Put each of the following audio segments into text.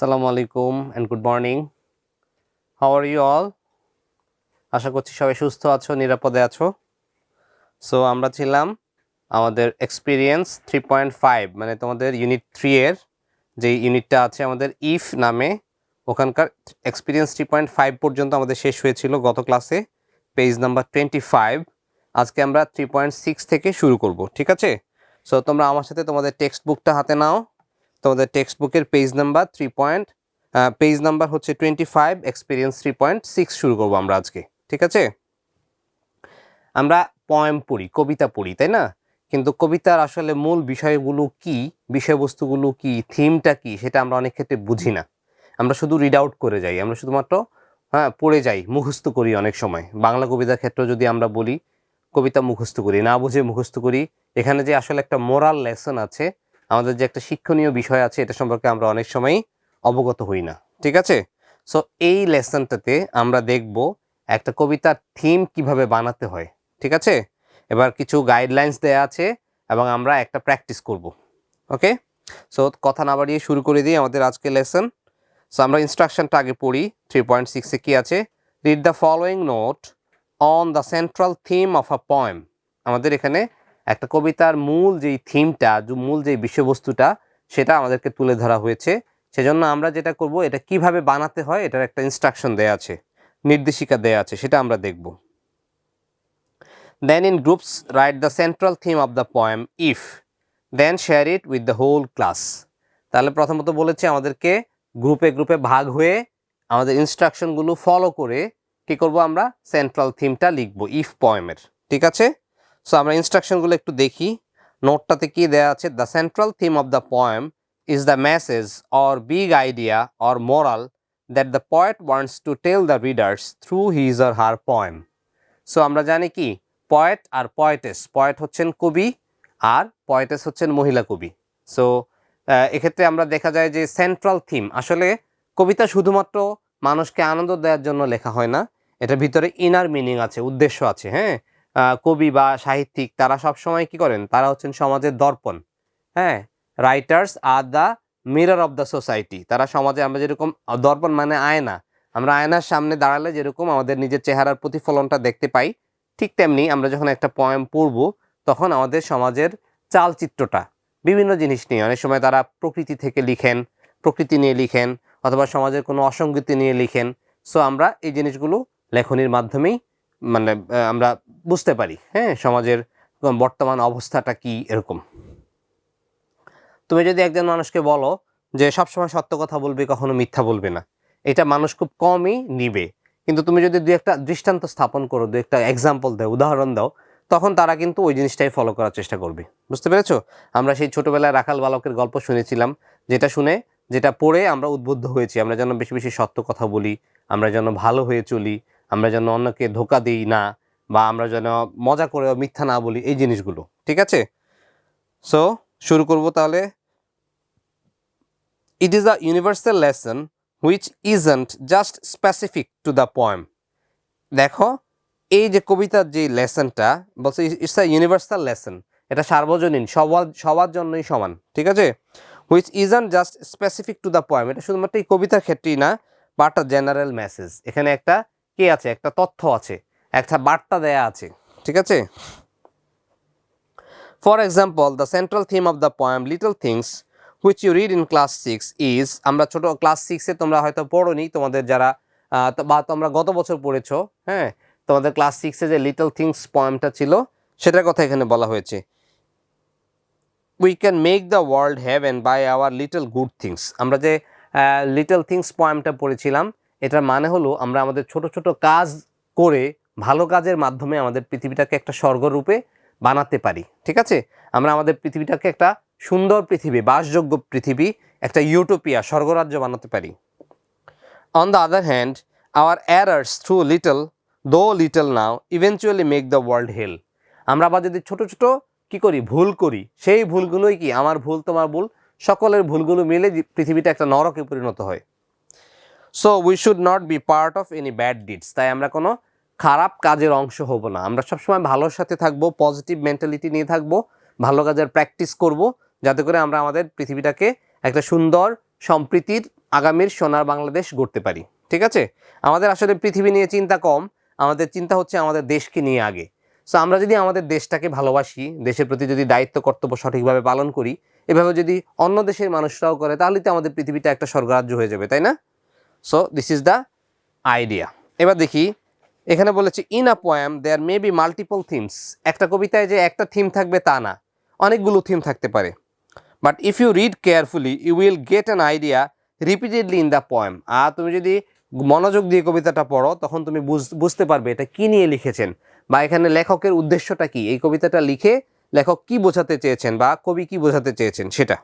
আসসালামু আলাইকুম and good morning. How are you all? আশা করছি সবাই সুস্থ আছো, নিরাপদে আছো। সো আমরা ছিলাম আমাদের এক্সপিরিয়েন্স 3.5 মানে তোমাদের ইউনিট 3 এর যে ইউনিটটা আছে আমাদের ইফ নামে, ওখানকার এক্সপিরিয়েন্স 3.5 পর্যন্ত আমাদের শেষ হয়েছিল গত ক্লাসে, পেজ নাম্বার 25। আজকে আমরা 3.6 থেকে শুরু করব, ঠিক আছে? সো তোমরা আমার সাথে তোমাদের টেক্সট বুকটা হাতে নাও। তোমাদের টেক্সট বুকের পেজ নাম্বার হচ্ছে 25, এক্সপিরিয়েন্স 3.6 শুরু করবো আমরা আজকে, ঠিক আছে? আমরা পয়েম পড়ি, কবিতা পড়ি, তাই না? কিন্তু কবিতার আসলে মূল বিষয়গুলো কি, বিষয়বস্তুগুলো কি, থিমটা কি, সেটা আমরা অনেক ক্ষেত্রে বুঝি না। আমরা শুধু রিড আউট করে যাই, আমরা শুধুমাত্র পড়ে যাই, মুখস্থ করি। অনেক সময় বাংলা কবিতার ক্ষেত্রে যদি আমরা বলি, কবিতা মুখস্থ করি, না বুঝে মুখস্থ করি। এখানে যে আসলে একটা মোরাল লেসন আছে, আমাদের যে একটা শিক্ষণীয় বিষয় আছে, এটা সম্পর্কে আমরা অনেক সময়ই অবগত হই না, ঠিক আছে? সো এই লেসনটাতে আমরা দেখব একটা কবিতার থিম কিভাবে বানাতে হয়, ঠিক আছে? এবার কিছু গাইডলাইন্স দেয়া আছে এবং আমরা একটা প্র্যাকটিস করব, ওকে? সো কথা না বাড়িয়ে শুরু করে দিই আমাদের আজকে লেসন। সো আমরা ইনস্ট্রাকশনটা আগে পড়ি। 3.6-এ কি আছে? Read the following note on the central theme of a poem. আমাদের এখানে একটা কবিতার মূল যেই থিমটা, মূল যেই বিষয়বস্তুটা, সেটা আমাদেরকে তুলে ধরা হয়েছে। সেজন্য আমরা যেটা করব, এটা কিভাবে বানাতে হয় এটার একটা ইনস্ট্রাকশন দেয়া আছে, নির্দেশিকা দেয়া আছে, সেটা আমরা দেখব। Then in groups write the central theme of the poem if, then share it with the whole class. তাহলে প্রথমত বলেছে আমাদেরকে গ্রুপে গ্রুপে ভাগ হয়ে আমাদের ইনস্ট্রাকশনগুলো ফলো করে কি করব, আমরা সেন্ট্রাল থিমটা লিখব ইফ পয়েমের, ঠিক আছে? সো আমরা ইনস্ট্রাকশনগুলো একটু দেখি। নোটটাতে কি দেয়া আছে? The central theme of the poem is the message or big idea or moral that the poet wants to tell the readers through his or her poem. So আমরা জানি কি, পয়েট আর পয়েটেস, পয়েট হচ্ছেন কবি আর পয়েটেস হচ্ছেন মহিলা কবি। সো এক্ষেত্রে আমরা দেখা যায় যে সেন্ট্রাল থিম, আসলে কবিতা শুধুমাত্র মানুষকে আনন্দ দেওয়ার জন্য লেখা হয় না, এটার ভিতরে ইনার মিনিং আছে, উদ্দেশ্য আছে। হ্যাঁ, কবি বা সাহিত্যিক তারা সবসময় কি করেন, তারা হচ্ছেন সমাজের দর্পণ। হ্যাঁ, writers are the mirror of the society. তারা সমাজে, আমরা যেরকম দর্পণ মানে আয়না, আমরা আয়নার সামনে দাঁড়ালে যেরকম আমাদের নিজের চেহারার প্রতিফলনটা দেখতে পাই, ঠিক তেমনি আমরা যখন একটা পয়েম পড়ব তখন আমাদের সমাজের চালচিত্রটা, বিভিন্ন জিনিস নিয়ে, অনেক সময় তারা প্রকৃতি থেকে লিখেন, প্রকৃতি নিয়ে লিখেন, অথবা সমাজের কোনো অসঙ্গতি নিয়ে লিখেন। সো আমরা এই জিনিসগুলো লেখনির মাধ্যমেই মানে আমরা বুঝতে পারি, হ্যাঁ, সমাজের বর্তমান অবস্থাটা কি। এরকম তুমি যদি একজন মানুষকে বলো যে সবসময় সত্য কথা বলবে, কখনো মিথ্যা বলবে না, এটা মানুষ খুব কমই নিবে। কিন্তু তুমি যদি দু একটা দৃষ্টান্ত স্থাপন করো, দু একটা এক্সাম্পল দাও, উদাহরণ দাও, তখন তারা কিন্তু ওই জিনিসটাই ফলো করার চেষ্টা করবে। বুঝতে পেরেছো? আমরা সেই ছোটবেলায় রাখাল বালকের গল্প শুনেছিলাম, যেটা পড়ে আমরা উদ্বুদ্ধ হয়েছি, আমরা যেন বেশি বেশি সত্য কথা বলি, আমরা যেন ভালো হয়ে চলি, আমরা যেন অন্যকে ধোঁকা দিই না, বা আমরা যেন মজা করে মিথ্যা না বলি, এই জিনিসগুলো, ঠিক আছে? সো শুরু করব তাহলে। It is a universal lesson which isn't just specific to the poem. দেখো, এই যে কবিতার যে লেসনটা বলছে, ইটস আ ইউনিভার্সাল লেসন, এটা সার্বজনীন, সবার জন্যই সমান, ঠিক আছে? Which isn't just specific to the poem, এটা শুধুমাত্র এই কবিতার ক্ষেত্রেই না, বাট আ জেনারেল মেসেজ। এখানে একটা কি আছে, একটা তথ্য আছে, একটা বার্তা দেয়া আছে, ঠিক আছে? For example, the central theme of the poem little things which you read in class 6 is, আমরা ছোট ক্লাস 6-এ তোমরা হয়তো পড়োনি, তোমাদের যারা বা তোমরা গত বছর পড়েছো, হ্যাঁ, তোমাদের ক্লাস 6-এ যে লিটল থিংস পয়েমটা ছিল, সেটার কথা এখানে বলা হয়েছে। We can make the world heaven by our little good things. আমরা যে লিটল থিংস পয়েমটা পড়েছিলাম, এটার মানে হলো আমরা আমাদের ছোট ছোট কাজ করে, ভালো কাজের মাধ্যমে আমাদের পৃথিবীটাকে একটা স্বর্গরূপে বানাতে পারি, ঠিক আছে? আমরা আমাদের পৃথিবীটাকে একটা সুন্দর পৃথিবী, বাসযোগ্য পৃথিবী, একটা ইউটোপিয়া, স্বর্গরাজ্য বানাতে পারি। On the other hand, our errors through little now eventually make the world hell. আমরা আবার যদি ছোট ছোট কি করি, ভুল করি, সেই ভুলগুলোই কি, আমার ভুল, তোমার ভুল, সকলের ভুলগুলো মিলে পৃথিবীটা একটা নরকে পরিণত হয়। So we should not be part of any bad deeds. তাই আমরা কোনো খারাপ কাজের অংশ হব না, আমরা সবসময় ভালোর সাথে থাকবো, পজিটিভ মেন্টালিটি নিয়ে থাকবো, ভালো কাজের প্র্যাকটিস করব, যাতে করে আমরা আমাদের পৃথিবীটাকে একটা সুন্দর সম্প্রীতির আগামীর সোনার বাংলাদেশ গড়তে পারি। ঠিক আছে, আমাদের আসলে পৃথিবী নিয়ে চিন্তা কম, আমাদের চিন্তা হচ্ছে আমাদের দেশকে নিয়ে আগে। সো আমরা যদি আমাদের দেশটাকে ভালোবাসি, দেশের প্রতি যদি দায়িত্ব কর্তব্য সঠিকভাবে পালন করি, এভাবে যদি অন্য দেশের মানুষরাও করে, তাহলে তো আমাদের পৃথিবীটা একটা স্বর্গরাজ্য হয়ে যাবে, তাই না? So this is the idea. এবার দেখি, এখানে বলেছে in a poem there may be multiple themes. একটা কবিতায় যে একটা থিম থাকবে তা না, অনেকগুলো থিম থাকতে পারে। But if you read carefully you will get an idea repeatedly in the poem. আর তুমি যদি মনোযোগ দিয়ে কবিতাটা পড়ো, তখন তুমি বুঝতে পারবে এটা কি নিয়ে লিখেছেন, বা এখানে লেখকের উদ্দেশ্যটা কি, এই কবিতাটা লিখে লেখক কি বোঝাতে চেয়েছেন বা কবি কি বোঝাতে চেয়েছেন সেটা।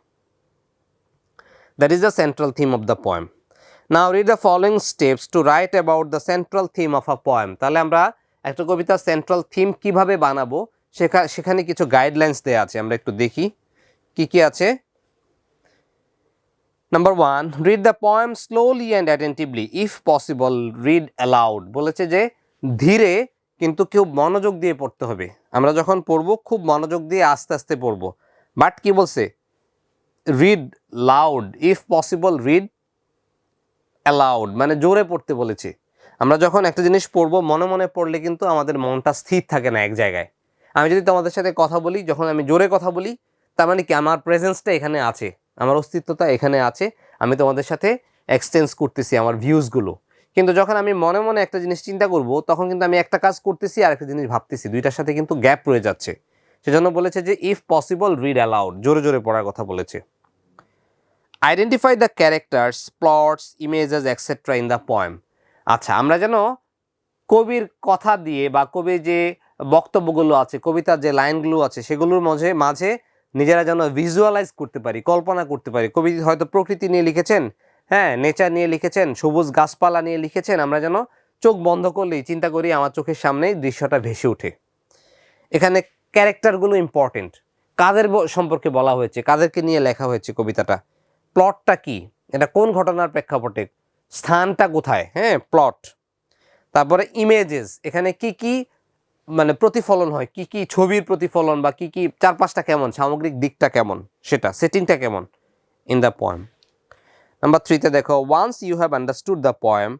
That is the central theme of the poem. Now read the following steps to right about the central theme of a poem. তাহলে আমরা একটা কবিতার সেন্ট্রাল থিম কিভাবে বানাবো সেখানে কিছু গাইডলাইন্স দেওয়া আছে, আমরা একটু দেখি কি কি আছে। Number 1, read the poem slowly and attentively, if possible read aloud. বলেছে যে ধীরে কিন্তু কেউ মনোযোগ দিয়ে পড়তে হবে। আমরা যখন পড়বো খুব মনোযোগ দিয়ে আস্তে আস্তে পড়বো। বাট কি বলছে, read loud, if possible read aloud, মানে জোরে পড়তে বলেছে। আমরা যখন একটা জিনিস পড়বো মনে মনে পড়লে কিন্তু আমাদের মনটা স্থির থাকে না এক জায়গায়। আমি যদি তোমাদের সাথে কথা বলি, যখন আমি জোরে কথা বলি, তার মানে কি আমার প্রেজেন্সটা এখানে আছে, আমার অস্তিত্বটা এখানে আছে, আমি তোমাদের সাথে এক্সচেঞ্জ করতেছি আমার ভিউজগুলো। কিন্তু যখন আমি মনে মনে একটা জিনিস চিন্তা করব, তখন কিন্তু আমি একটা কাজ করতেছি আর একটা জিনিস ভাবতেছি, দুইটার সাথে কিন্তু গ্যাপ রয়ে যাচ্ছে। সেজন্য বলেছে যে ইফ পসিবল রিড অ্যালাউড, জোরে জোরে পড়ার কথা বলেছে। Identify the characters, plots, images etcetera in the poem. আচ্ছা, আমরা যেন কবির কথা দিয়ে বা কবির যে বক্তব্যগুলো আছে, কবিতার যে লাইনগুলো আছে, সেগুলোর মাঝে নিজেরা যেন ভিজুয়ালাইজ করতে পারি, কল্পনা করতে পারি। কবি হয়তো প্রকৃতি নিয়ে লিখেছেন, হ্যাঁ, নেচার নিয়ে লিখেছেন, সবুজ গাছপালা নিয়ে লিখেছেন, আমরা যেন চোখ বন্ধ করলেই চিন্তা করি আমার চোখের সামনেই দৃশ্যটা ভেসে ওঠে। এখানে ক্যারেক্টারগুলো ইম্পর্টেন্ট, কাদের সম্পর্কে বলা হয়েছে, কাদেরকে নিয়ে লেখা হয়েছে কবিতাটা, প্লটটা কি, এটা কোন ঘটনার প্রেক্ষাপটে, স্থানটা কোথায়, হ্যাঁ, প্লট। তারপরে ইমেজেস, এখানে কি কি মানে প্রতিফলন হয়, কি কি ছবির প্রতিফলন বা কি কি চারপাশটা কেমন, সামগ্রিক দিকটা কেমন, সেটা সেটিংটা কেমন ইন দ্য পোয়েম। নাম্বার 3তে দেখো, once you have understood the poem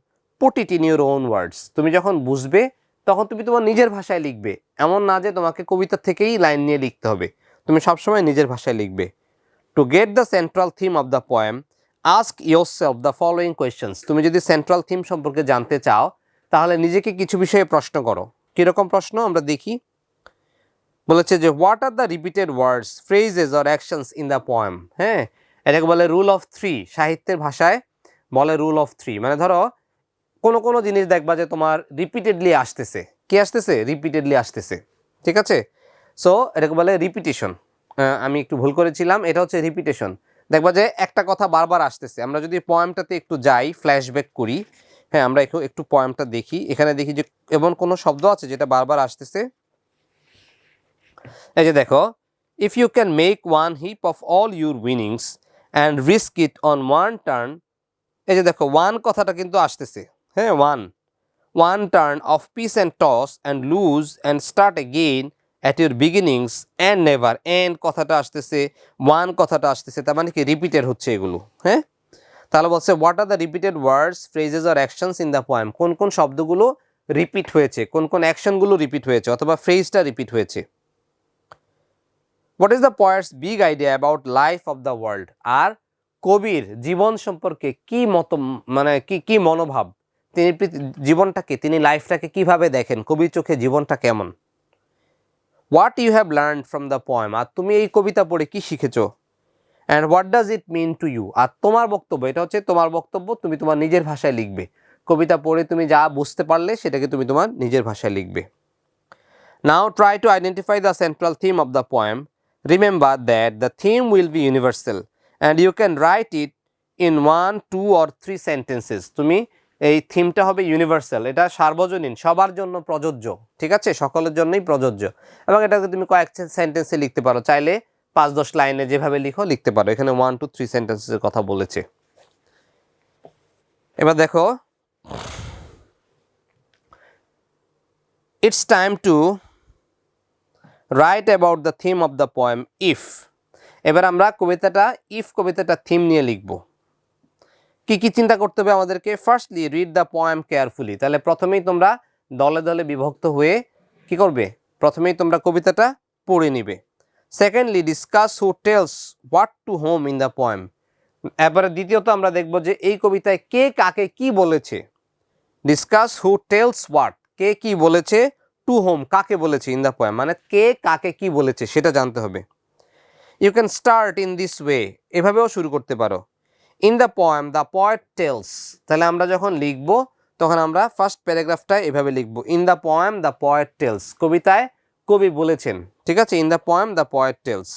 put it in your own words. তুমি যখন বুঝবে তখন তুমি তোমার নিজের ভাষায় লিখবে। এমন না যে তোমাকে কবিতা থেকেই লাইন নিয়ে লিখতে হবে, তুমি সবসময় নিজের ভাষায় লিখবে। To get the central theme of the poem ask yourself the following questions. তুমি যদি সেন্ট্রাল থিম সম্পর্কে জানতে চাও, তাহলে নিজেকে কিছু বিষয়ে প্রশ্ন করো। কীরকম প্রশ্ন আমরা দেখি। বলেছে যে what are the repeated words, phrases or actions in the poem. হ্যাঁ, এটাকে বলে রুল অফ 3, সাহিত্যের ভাষায় বলে রুল অফ 3। মানে ধরো কোনো জিনিস দেখবা যে তোমার রিপিটেডলি আসতেছে, কি আসতেছে, রিপিটেডলি আসতেছে, ঠিক আছে। সো এটাকে বলে রিপিটেশন। আমি একটু ভুল করেছিলাম, এটা হচ্ছে রিপিটেশন। দেখবা যে একটা কথা বারবার আসতেছে। আমরা যদি পোয়েমটাতে একটু যাই, ফ্ল্যাশব্যাক করি, হ্যাঁ, আমরা একটু পোয়েমটা দেখি। এখানে দেখি যে এমন কোনো শব্দ আছে যেটা বারবার আসতেছে। এই যে দেখো, if you can make one heap of all your winnings and risk it on one turn. এই যে দেখো, ওয়ান কথাটা কিন্তু আসতেছে, হ্যাঁ, one turn of pitch and toss and lose and start again at your beginnings and never. And কথাটা আসতেছে, one কথাটা আসতেছে, তার মানে কি রিপিটেড হচ্ছে এগুলো, হ্যাঁ। তাহলে বলছে what are the repeated words, phrases or actions in the poem. কোন কোন শব্দগুলো রিপিট হয়েছে, কোন কোন অ্যাকশনগুলো রিপিট হয়েছে, অথবা ফ্রেজটা রিপিট হয়েছে। What is the poet's big idea about life of the world. আর কবির জীবন সম্পর্কে কি মানে কি মনোভাব, তিনি জীবনটাকে, তিনি লাইফটাকে কিভাবে দেখেন, কবির চোখে জীবনটা কেমন। What you have learn from the poem, আর তুমি এই কবিতা পড়ে কি শিখেছো। And what does it mean to you, আর তোমার বক্তব্য, এটা হচ্ছে তোমার বক্তব্য, তুমি তোমার নিজের ভাষায় লিখবে। কবিতা পড়ে তুমি যা বুঝতে পারলে সেটাকে তুমি তোমার নিজের ভাষায় লিখবে। Now try to identify the central theme of the poem. Remember that the theme will be universal and you can write it in 1, 2 or 3 sentences. তুমি এই থিমটা হবে ইউনিভার্সাল, এটা সার্বজনীন, সবার জন্য প্রযোজ্য, ঠিক আছে, সকলের জন্যই প্রযোজ্য। এবং এটাকে তুমি কয়েক সেন্টেন্সে লিখতে পারো, চাইলে 5-10 লাইনে যেভাবে লিখতে পারো। এখানে 1 to 3 সেন্টেন্সের কথা বলেছে। এবার দেখো, it's time to right about the theme of the poem if. এবার আমরা কবিতাটা থিম নিয়ে লিখব। কি কি চিন্তা করতে হবে আমাদেরকে? Firstly read the poem carefully. তাহলে প্রথমেই তোমরা দলে দলে বিভক্ত হয়ে কি করবে? প্রথমেই তোমরা কবিতাটা পড়ে নিবে। Secondly discuss who tells what to whom in the poem. এবারে দ্বিতীয়ত আমরা দেখব যে এই কবিতায় কে কাকে কি বলেছে। ডিসকাস হু টেলস হোয়াট, কে কি বলেছে, টু হোম কাকে বলেছে, ইন দ্য পোয়েম মানে কে কাকে কি বলেছে সেটা জানতে হবে। You can start in this way, এভাবেও শুরু করতে পারো। In the poem the poet tells, তাহলে আমরা যখন লিখব তখন আমরা ফার্স্ট প্যারাগ্রাফটা এভাবে লিখব, in the poem the poet tells, কবিতায় কবি বলেছেন, ঠিক আছে, in the poem the poet tells.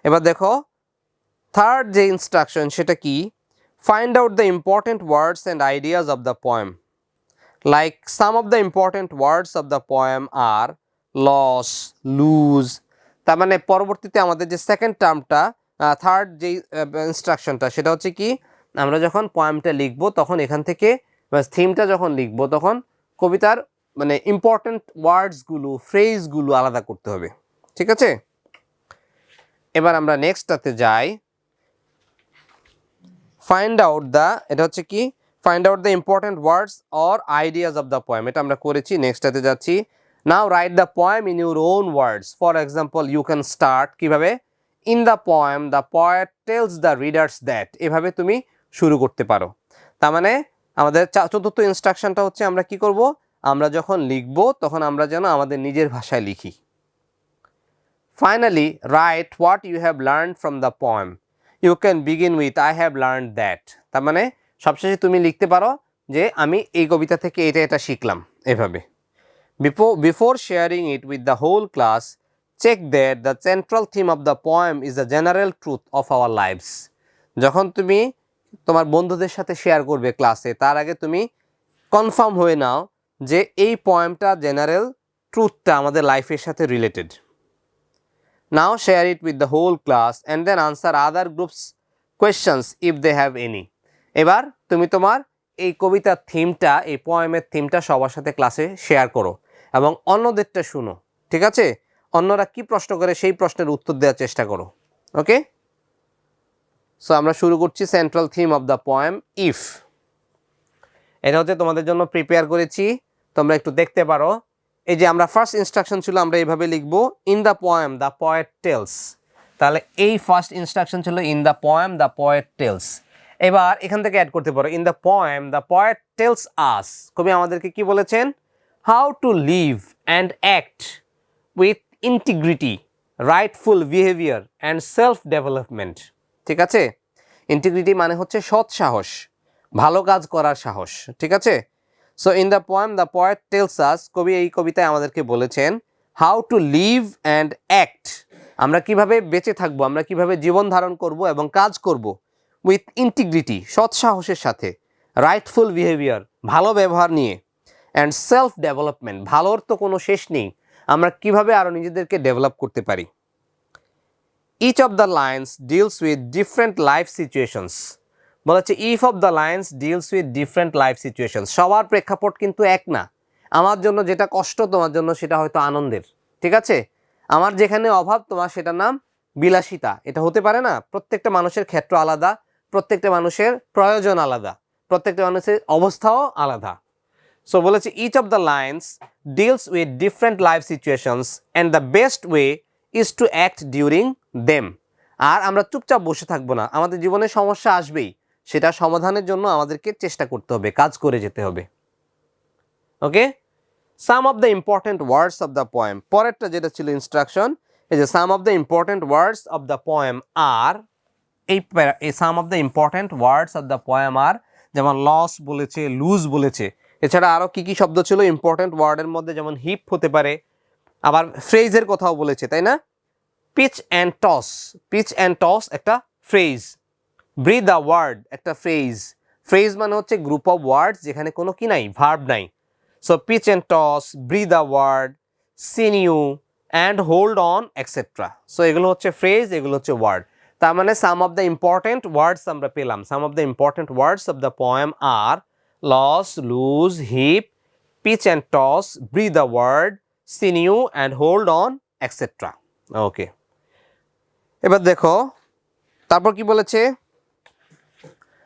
এবার দেখো থার্ড যে ইনস্ট্রাকশন সেটা কি? Find out the important words and ideas of the poem. Like some of the important words of the poem are loss, lose. তার মানে পরবর্তীতে আমাদের যে সেকেন্ড টার্মটা, থার্ড যে ইনস্ট্রাকশনটা সেটা হচ্ছে কি, আমরা যখন পোয়েমটা লিখব তখন এখান থেকে থিমটা যখন লিখব তখন কবিতার মানে ইম্পর্টেন্ট ওয়ার্ডসগুলো, ফ্রেজগুলো আলাদা করতে হবে, ঠিক আছে। এবার আমরা নেক্সটটাতে যাই। ফাইন্ড আউট দ্য, এটা হচ্ছে কি, find out the important words or ideas of the poem, এটা আমরা করেছি। নেক্সটটাতে যাচ্ছি। Now write the poem in your own words. For example you can start কিভাবে, in the poem the poet tells the readers that, এভাবে তুমি শুরু করতে পারো। তার মানে আমাদের চতুর্থ ইনস্ট্রাকশনটা হচ্ছে আমরা কি করব, আমরা যখন লিখব তখন আমরা যেন আমাদের নিজের ভাষায় লিখি। Finally write what you have learned from the poem. You can begin with I have learned that. তার মানে সবশেষে তুমি লিখতে পারো যে আমি এই কবিতা থেকে এটা এটা শিখলাম, এভাবে। Before sharing it with the whole class, check that the central theme of the poem is the general truth of our lives. যখন তুমি তোমার বন্ধুদের সাথে শেয়ার করবে ক্লাসে, তার আগে তুমি কনফার্ম হয়ে নাও যে এই পোয়েমটা জেনারেল ট্রুথটা আমাদের লাইফের সাথে related. Now share it with the whole class and then answer other groups questions if they have any. এবার তুমি তোমার এই কবিতার থিমটা, এই পোয়েমের থিমটা সবার সাথে ক্লাসে শেয়ার করো এবং অন্যদেরটা শুনো, ঠিক আছে। অন্যরা কি প্রশ্ন করে সেই প্রশ্নের উত্তর দেওয়ার চেষ্টা করো, ওকে। সো আমরা শুরু করছি central theme of the poem if. এটা হচ্ছে তোমাদের জন্য প্রিপেয়ার করেছি, তোমরা একটু দেখতে পারো। এই যে আমরা ফার্স্ট ইনস্ট্রাকশন ছিল আমরা এইভাবে লিখব, in the poem the poet tells. তাহলে এই ফার্স্ট ইনস্ট্রাকশন ছিল in the poem the poet tells. এবার এখান থেকে অ্যাড করতে পারো, in the poem the poet tells us, কবি আমাদেরকে কি বলেছেন, how to live and act with integrity, rightful behaviour and self development, ঠিক আছে। ইন্টিগ্রিটি মানে হচ্ছে সৎ সাহস, ভালো কাজ করার সাহস, ঠিক আছে। So in the poem the poet tells us, কবি এই কবিতায় আমাদেরকে বলেছেন how to live and act, আমরা কিভাবে বেঁচে থাকবো, আমরা কিভাবে জীবন ধারণ করব এবং কাজ করব, উইথ ইন্টিগ্রিটি সৎ সাহসের সাথে, রাইটফুল বিহেভিয়ার ভালো ব্যবহার নিয়ে, অ্যান্ড সেলফ ডেভেলপমেন্ট ভালোর তো কোনো শেষ নেই, আমরা কিভাবে আরও নিজেদেরকে ডেভেলপ করতে পারি। Each of the lines deals with different life situations, বলা হচ্ছে if of the lines deals with different life situation. সবার প্রেক্ষাপট কিন্তু এক না, আমার জন্য যেটা কষ্ট তোমার জন্য সেটা হয়তো আনন্দের, ঠিক আছে। আমার যেখানে অভাব তোমার সেটার নাম বিলাসিতা, এটা হতে পারে না। প্রত্যেকটা মানুষের ক্ষেত্র আলাদা, প্রত্যেকটা মানুষের প্রয়োজন আলাদা, প্রত্যেকটা মানুষের অবস্থাও আলাদা। সো বলেছে each of the lines deals with different life situations and the best way is to act during them. আর আমরা চুপচাপ বসে থাকবো না, আমাদের জীবনে সমস্যা আসবেই, সেটা সমাধানের জন্য আমাদেরকে চেষ্টা করতে হবে, কাজ করে যেতে হবে, okay. Some of the important words of the poem, পরেরটা যেটা ছিল ইনস্ট্রাকশন, এই যে some of the important words of the poem আর, এই some of the important words of the poem আর, যেমন লস বলেছে, লুজ বলেছে, এছাড়া আরও কী কী শব্দ ছিল ইম্পর্টেন্ট ওয়ার্ডের মধ্যে, যেমন হিপ হতে পারে, আবার ফ্রেজের কথাও বলেছে, তাই না। Pitch and toss, pitch and toss একটা ফ্রেজ, ব্রিথ আ ওয়ার্ড একটা ফ্রেজ, ফ্রেজ মানে হচ্ছে গ্রুপ অফ ওয়ার্ডস যেখানে কোনো কি নাই, ভার্ব নাই। So pitch and toss, breath a word, sinew and hold on etcetera. So এগুলো হচ্ছে ফ্রেজ, এগুলো হচ্ছে ওয়ার্ড। তার মানে some of the important words আমরা পেলাম। Some of the important words of the poem are loss, lose, heap, pitch and toss, breath a word, sinew and hold on etcetera, okay. এবার দেখো তারপর কি বলেছে,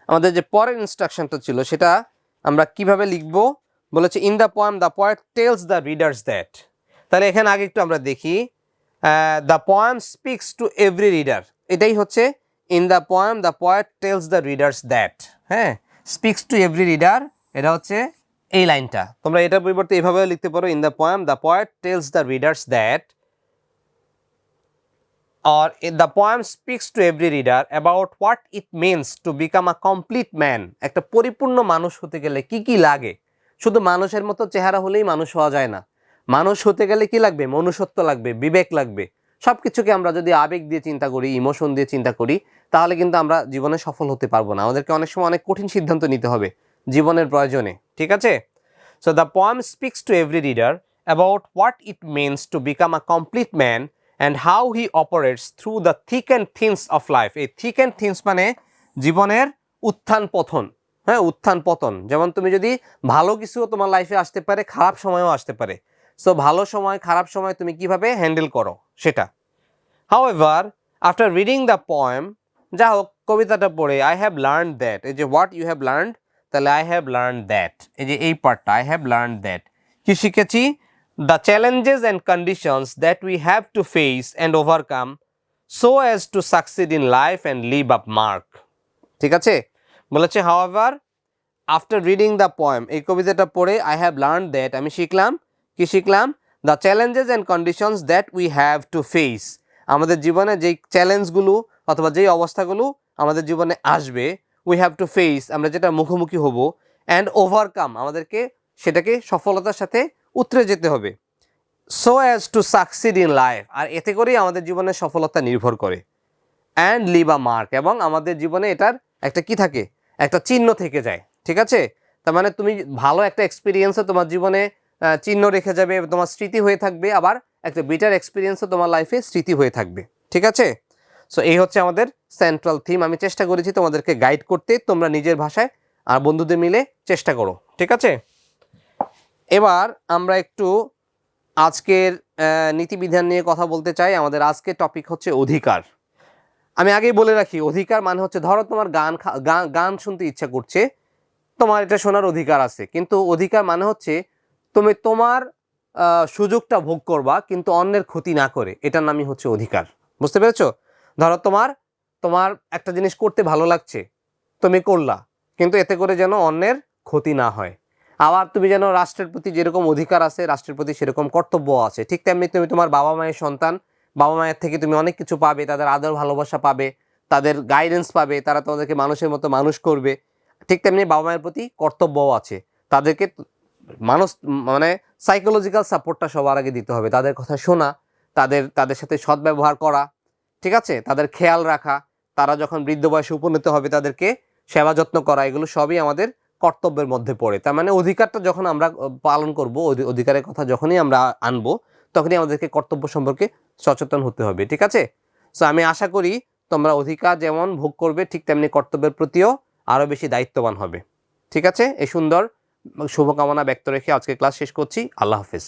আমাদের যে পরের ইনস্ট্রাকশনটা ছিল সেটা আমরা কিভাবে লিখব বলেছে in the poem the poet tales the readers that. তাহলে এখানে আগে একটু আমরা দেখি the poem speaks to every reader, এটাই হচ্ছে in the poem the poet tales the readers that. হ্যাঁ, স্পিক্স টু এভরি রিডার, এটা হচ্ছে এই লাইনটা। তোমরা এটার পরিবর্তে এভাবে লিখতে পারো in the poem the poet tales the readers that, or the poem speaks to every reader about what it means to become a complete man। একটা পরিপূর্ণ মানুষ হতে গেলে কি কি লাগে? শুধু মানুষের মতো চেহারা হলেই মানুষ হওয়া যায় না। মানুষ হতে গেলে কি লাগবে? মনুষ্যত্ব লাগবে, বিবেক লাগবে। সব কিছুকে আমরা যদি আবেগ দিয়ে চিন্তা করি, ইমোশন দিয়ে চিন্তা করি, তাহলে কিন্তু আমরা জীবনে সফল হতে পারবো না। আমাদেরকে অনেক সময় অনেক কঠিন সিদ্ধান্ত নিতে হবে জীবনের প্রয়োজনে, ঠিক আছে? So the poem speaks to every reader about what it means to become a complete man and how he operates through the thick and thins of life। এই thick and thins মানে জীবনের উত্থান পতন। হ্যাঁ, উত্থান পতন। যেমন তুমি যদি ভালো কিছু তোমার লাইফে আসতে পারে, খারাপ সময়ও আসতে পারে। সো ভালো সময় খারাপ সময় তুমি কিভাবে হ্যান্ডেল করো সেটা। However, after reading the poem, যা হোক কবিতাটা পড়ে I have learned that, এই যে what you have learned, তাহলে I have learned that, এই যে এই পার্টটা I have learned that, কি শিখেছি? The challenges and conditions that we have to face and overcome so as to succeed in life and leave a mark। ঠিক আছে, বলেছে however after reading the poem, এই কবিতাটা পড়ে I have learned that, আমি শিখলাম, কি শিখলাম? The challenges and conditions that we have to face, আমাদের জীবনে যেই চ্যালেঞ্জগুলো অথবা যেই অবস্থাগুলো আমাদের জীবনে আসবে, we have to face, আমরা যেটা মুখোমুখি হব, and overcome, আমাদেরকে সেটাকে সফলতার সাথে উতরে যেতে হবে, so as to succeed in life, আর এতে করেই আমাদের জীবনের সফলতা নির্ভর করে, and leave a mark, এবং আমাদের জীবনে এটার একটা কি থাকে? একটা চিহ্ন থেকে যায়। ঠিক আছে, তার মানে তুমি ভালো একটা এক্সপিরিয়েন্সও তোমার জীবনে চিহ্ন রেখে যাবে, তোমার স্মৃতি হয়ে থাকবে, আবার একটা বিটার এক্সপিরিয়েন্সও তোমার লাইফে স্মৃতি হয়ে থাকবে। ঠিক আছে, সো এই হচ্ছে আমাদের সেন্ট্রাল থিম। আমি চেষ্টা করেছি তোমাদেরকে গাইড করতে, তোমরা নিজের ভাষায় আর বন্ধুদের মিলে চেষ্টা করো। ঠিক আছে, এবার আমরা একটু আজকের নীতিবিধান নিয়ে কথা বলতে চাই। আমাদের আজকের টপিক হচ্ছে অধিকার। আমি আগেই বলে রাখি, অধিকার মানে হচ্ছে ধরো তোমার গান শুনতে ইচ্ছা করছে, তোমার এটা শোনার অধিকার আছে, কিন্তু অধিকার মানে হচ্ছে তুমি তোমার সুযোগটা ভোগ করবা কিন্তু অন্যের ক্ষতি না করে, এটার নামই হচ্ছে অধিকার। বুঝতে পেরেছো? ধরো তোমার একটা জিনিস করতে ভালো লাগছে, তুমি করলা, কিন্তু এতে করে যেন অন্যের ক্ষতি না হয়। আবার তুমি যেন রাষ্ট্রের প্রতি যেরকম অধিকার আছে, রাষ্ট্রের প্রতি সেরকম কর্তব্য আছে। ঠিক তেমনি তুমি তোমার বাবা মায়ের সন্তান, বাবা মায়ের থেকে তুমি অনেক কিছু পাবে, তাদের আদর ভালোবাসা পাবে, তাদের গাইডেন্স পাবে, তারা তোমাদেরকে মানুষের মতো মানুষ করবে। ঠিক তেমনি বাবা মায়ের প্রতি কর্তব্যও আছে, তাদেরকে মানুষ মানে সাইকোলজিক্যাল সাপোর্টটা সবার আগে দিতে হবে, তাদের কথা শোনা, তাদের সাথে সদ্ব্যবহার করা, ঠিক আছে, তাদের খেয়াল রাখা, তারা যখন বৃদ্ধ বয়সে উপনীত হবে তাদেরকে সেবা যত্ন করা, এগুলো সবই আমাদের কর্তব্যের মধ্যে পড়ে। তার মানে অধিকারটা যখন আমরা পালন করব, অধিকারের কথা যখনই আমরা আনবো, তখনই আমাদেরকে কর্তব্য সম্পর্কে সচেতন হতে হবে। ঠিক আছে, সো আমি আশা করি তোমরা অধিকার যেমন ভোগ করবে, ঠিক তেমনি কর্তব্যের প্রতিও আরও বেশি দায়িত্ববান হবে। ঠিক আছে, এই সুন্দর শুভকামনা ব্যক্ত রেখে আজকে ক্লাস শেষ করছি। আল্লাহ হাফেজ।